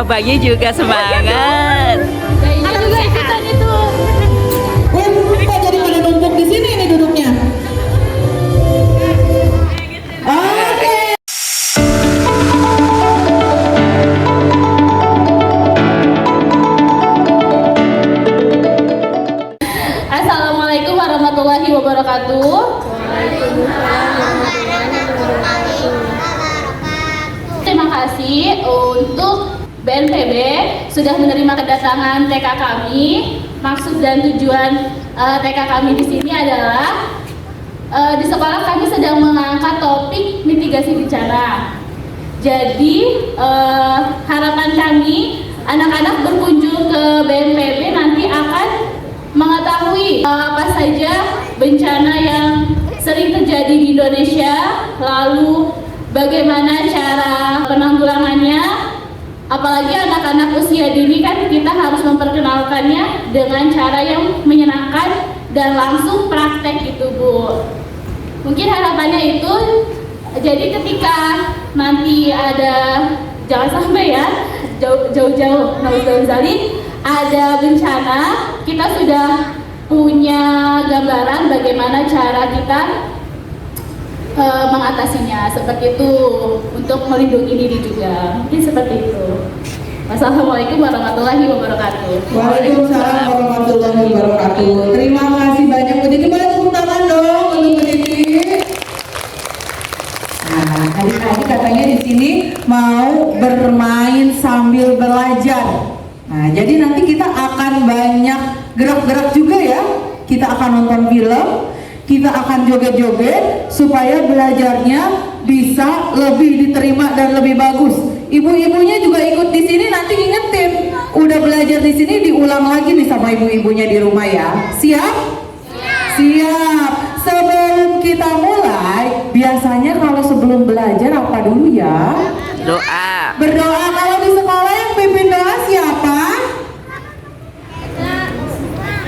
bapaknya juga semangat. Aku juga ikutan itu. Kok jadi pada numpuk di sini nih duduknya? Oke. Assalamualaikum warahmatullahi wabarakatuh. Terima kasih untuk BNPB sudah menerima kedatangan TK kami. Maksud dan tujuan TK kami di sini adalah di sekolah kami sedang mengangkat topik mitigasi bencana. Jadi harapan kami anak-anak berkunjung ke BNPB nanti akan mengetahui apa saja bencana yang sering terjadi di Indonesia, lalu bagaimana cara penanggulangannya. Apalagi anak-anak usia dini kan kita harus memperkenalkannya dengan cara yang menyenangkan dan langsung praktek itu, Bu. Mungkin harapannya itu, jadi ketika nanti ada, jangan sampai ya, jauh-jauh, naudzubillah, ada bencana, kita sudah punya gambaran bagaimana cara kita mengatasinya, seperti itu, untuk melindungi diri juga. Mungkin seperti itu. Wassalamualaikum warahmatullahi wabarakatuh. Waalaikumsalam warahmatullahi wabarakatuh. Terima kasih banyak Bu Didi. Boleh tepuk tangan dong untuk Bu Didi. Nah, adik-adik katanya di sini mau bermain sambil belajar. Nah, jadi nanti kita akan banyak gerak-gerak juga ya. Kita akan nonton film, kita akan joget-joget supaya belajarnya bisa lebih diterima dan lebih bagus. Ibu-ibunya juga ikut di sini, nanti ingetin. Udah belajar di sini diulang lagi nih sama ibu-ibunya di rumah ya. Siap? Siap. Sebelum kita mulai, biasanya kalau sebelum belajar apa dulu ya? Doa. Berdoa. Kalau di sekolah yang pimpin doa siapa?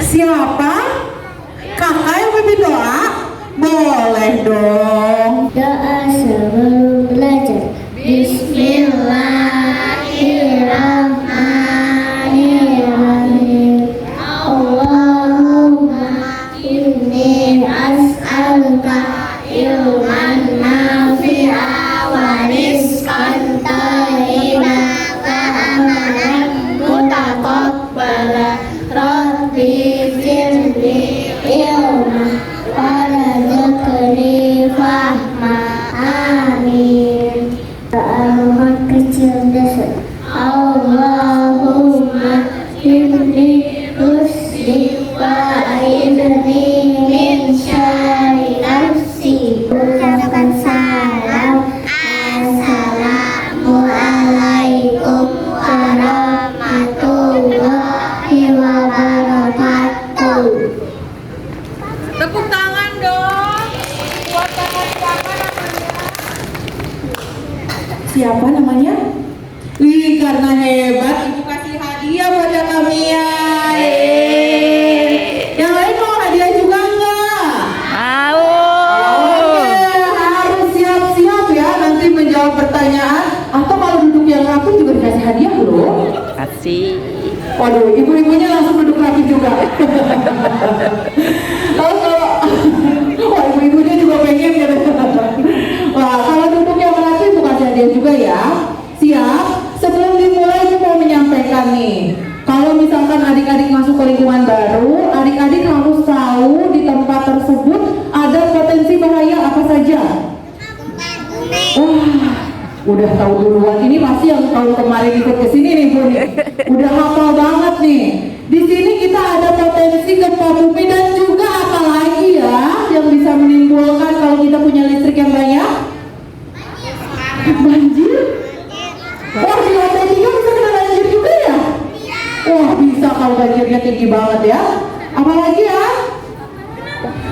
Siapa? Kakak yang pimpin doa? Boleh dong. Doa sebelum belajar. Bismillahirrahmanirrahim. Allahumma inni as'aluka ilman nafi'a wa rizqan thayyiban wa amalan mutaqabbala. Rabbi zidni ilma warzuqni fahma. Amin. Amat kecil dasar. Allahumma inni usli wa'idni min syari nafsi. Ucapkan salam. Assalamualaikum warahmatullahi wabarakatuh. Tepuk tangan dong. Buat siapa namanya? Wih, karena hebat, Ibu kasih hadiah buat kami ya. Yang lain mau hadiah juga enggak? Mau. Oke, harus siap-siap ya nanti menjawab pertanyaan. Atau kalau duduk yang rapi juga dikasih hadiah loh. Kasih. Waduh, ibu-ibunya langsung duduk rapi juga. Wah, ibu-ibunya juga pengen gitu. Wah, kalau duduk yang rapi itu kasih hadiah juga ya. Siap? Sebelum dimulai saya mau menyampaikan nih. Kalau misalkan adik-adik masuk ke lingkungan baru, adik-adik harus tahu di tempat tersebut ada potensi bahaya apa saja. Wah, udah tahu duluan. Ini masih yang tahun kemarin ikut ke sini nih, Bu. Udah hafal banget nih. Di sini kita ada potensi gempa bumi dan juga apa lagi ya yang bisa menimbulkan kalau kita punya listrik yang banyak? Banjir? Wah, di lantai 3 bisa kena banjir juga ya? Wah, bisa kalau banjirnya tinggi banget ya. Apalagi ya?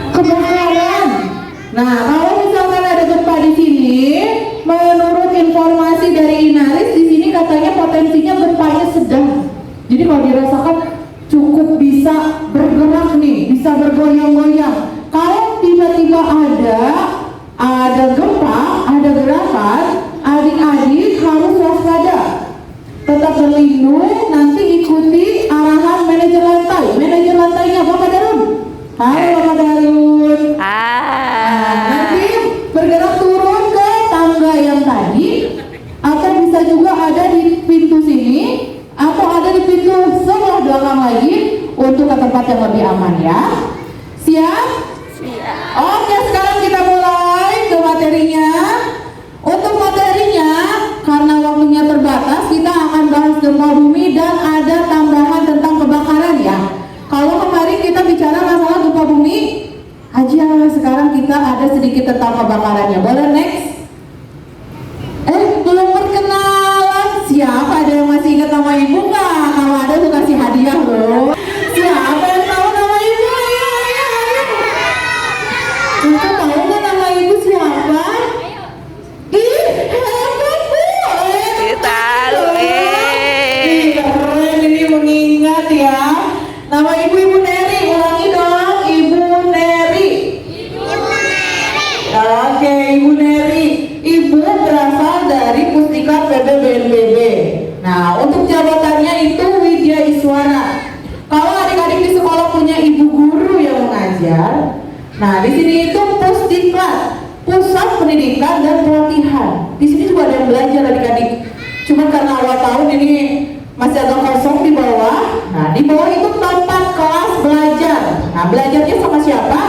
Kebakaran. Nah, kalau misalkan ada gempa di sini, menurut informasi dari Inaris di sini katanya potensinya gempanya sedang. Jadi kalau dirasakan cukup bisa bergerak nih, bisa bergoyang-goyang. Kalau tiba-tiba ada gempa, ada gerakan, adik-adik harus waspada. Tetap berlindung lagi untuk ke tempat yang lebih aman ya. Siap? Oke, sekarang kita mulai ke materinya. Untuk materinya, karena waktunya terbatas, kita akan bahas gempa bumi dan ada tambahan tentang kebakaran ya. Kalau kemarin kita bicara masalah gempa bumi aja, sekarang kita ada sedikit tentang kebakarannya. Boleh next? Belum perkenalan. Siapa, ada yang masih ingat nama ibu nggak? Kalau ada tuh kasih hadiah loh. Siapa yang tahu nama ibu? Ayo, ayo, ayo. Kita tahu nggak nama ibu siapa? Ih, hebat bu. Tahu Ih, keren ini mengingat ya. Nama ibu Ibu Neri. Ulangi dong, Ibu Neri. Oke, Ibu Neri. Ibu berasal dari Pusdiklat PB BNPB. Nah, untuk jabatannya itu Widya Iswara. Kalau adik-adik di sekolah punya ibu guru yang mengajar, nah di sini itu Pusdiklat, Pusat Pendidikan dan Pelatihan. Di sini juga ada yang belajar adik-adik. Cuman karena awal tahun ini masih agak kosong di bawah. Nah, di bawah itu tempat kelas belajar. Nah, belajarnya sama siapa?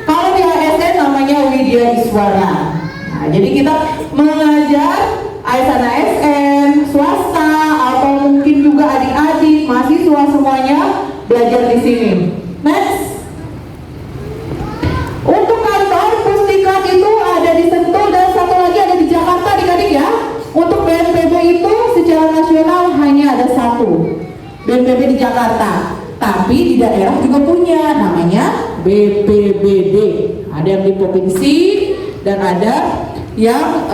Kalau di ASN namanya Widya Iswara. Nah, jadi kita mengajar ASN ASN, swasta, atau mungkin juga adik-adik, mahasiswa semuanya belajar di sini. Next. Untuk kantor Pusdiklat itu ada di Sentul dan satu lagi ada di Jakarta adik-adik ya. Untuk BNPB itu secara nasional hanya ada satu, BNPB di Jakarta. Tapi di daerah juga punya, namanya BPBD. Ada yang di provinsi dan ada yang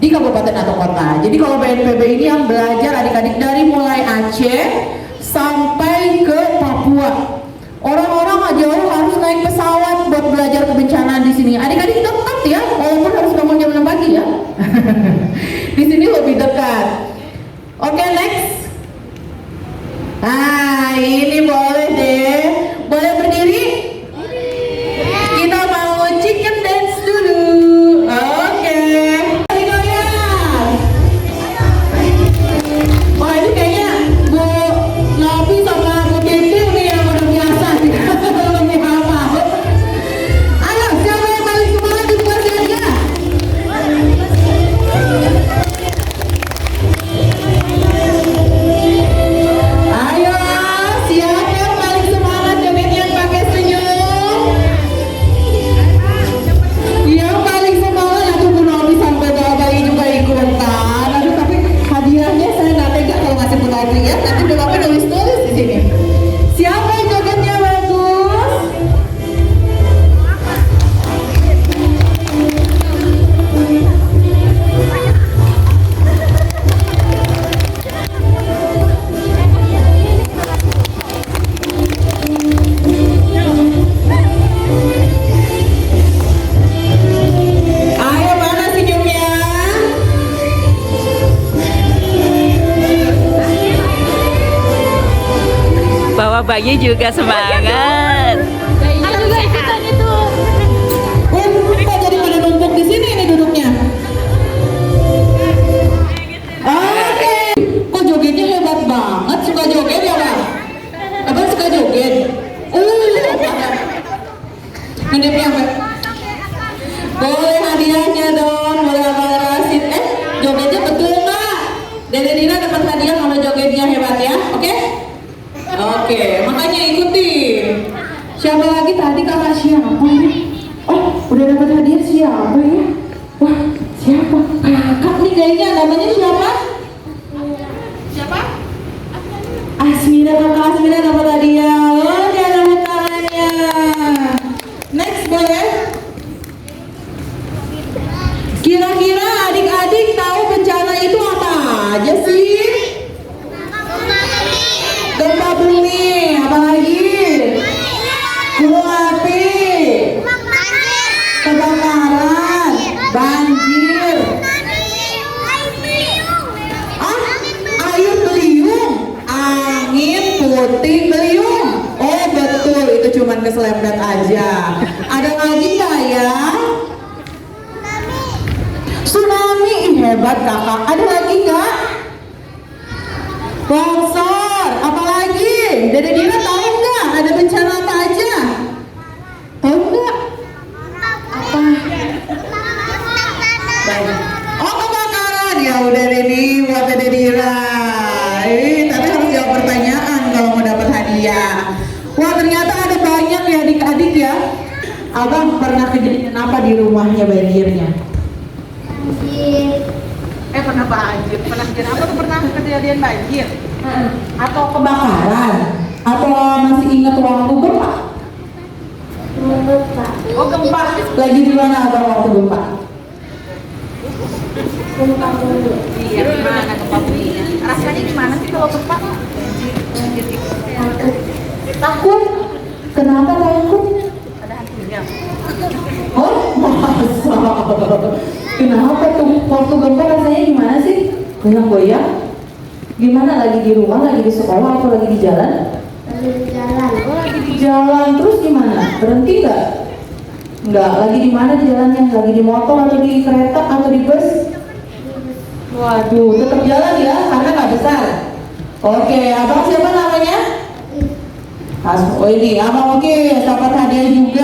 di kabupaten atau kota. Jadi kalau BNPB ini yang belajar adik-adik dari mulai Aceh sampai ke Papua. Orang-orang jauh harus naik pesawat buat belajar kebencanaan di sini. Adik-adik dekat ya, walaupun harus bangun jam 6 pagi ya. Di sini lebih dekat. Oke, next. Nah, ini boleh deh. Boleh berdiri? Kita mau chicken dance dulu. Oke. Goyang. Oh, ini kayaknya Bu Novi sama Bu Titi nih yang udah biasa. Lebih hafal. Ayo, siapa yang paling semangat di keluarganya? Ayo, siapa yang paling semangat jogetnya pakai senyum? Yang paling semangat aku Bu Novi sampai bawa bayi juga ikutan. Aduh, tapi hadiahnya saya nggak tega kalau ngasih Bu Novi ya. Nanti Bu Novi nulis-nulis di sini. Siapa yang jogetnya bagus? Ayo, mana senyumnya? Bawa bayi juga semangat. Aku juga ikutan itu. Kok jadi pada numpuk di sini nih duduknya? Oke. Kok jogetnya hebat banget? Suka joget ya, Bang? Abang suka joget? Ngedipnya apa? Boleh hadiahnya dong, boleh Abang Rasid. Jogetnya betul nggak? Dede Dina dapat hadiah kalau jogetnya hebat ya, oke? Oke, makanya ikutin. Siapa lagi tadi, kakak siapa ya? Oh, udah dapat hadiah siapa ya? Wah, siapa? Kakak nih kayaknya, namanya siapa? Siapa? Asmina, kakak Asmina dapat hadiah. Oh, dia dapat tangannya. Next, boleh? Kira-kira adik-adik tahu bencana itu apa aja sih? Gempa bumi, apa lagi? Gunung api, kebakaran, banjir, air beliung, angin puting beliung. Oh betul, itu cuman keselempet aja. Ada lagi nggak ya? Tsunami, ih, hebat kakak. Ada lagi nggak? Longsor, apa lagi? Dede Dira tahu nggak ada bencana apa aja? Tahu nggak? Apa? Baik. Oh, kebakaran. Ya udah Dedi, buat Dede Dira. Tapi harus jawab pertanyaan kalau mau dapat hadiah. Wah, ternyata ada banyak ya adik-adik ya. Abang pernah kejadian apa di rumahnya banjirnya? Pernah banjir. Pernah kejadian apa tuh? Pernah kejadian banjir? Atau kebakaran? Atau masih ingat waktu gempa? Gempa. Oh, gempa. Lagi di mana abang waktu gempa? Gempa dulu. Iya, gimana gempa bunyinya? Rasanya gimana sih kalau gempa? Takut. Takut? Kenapa takut? Ada hantunya. Oh, masa? Kenapa tuh? Waktu gempa rasanya gimana sih? Goyang-goyang? Gimana, lagi di rumah, lagi di sekolah, atau lagi di jalan? Lagi di jalan. Oh, lagi di jalan, terus gimana? Berhenti nggak? Nggak, lagi di mana jalannya? Lagi di motor atau di kereta atau di bus? Waduh, tetap jalan ya, karena nggak besar. Oke, abang siapa namanya? Oh ini, abang oke, dapat hadiah juga.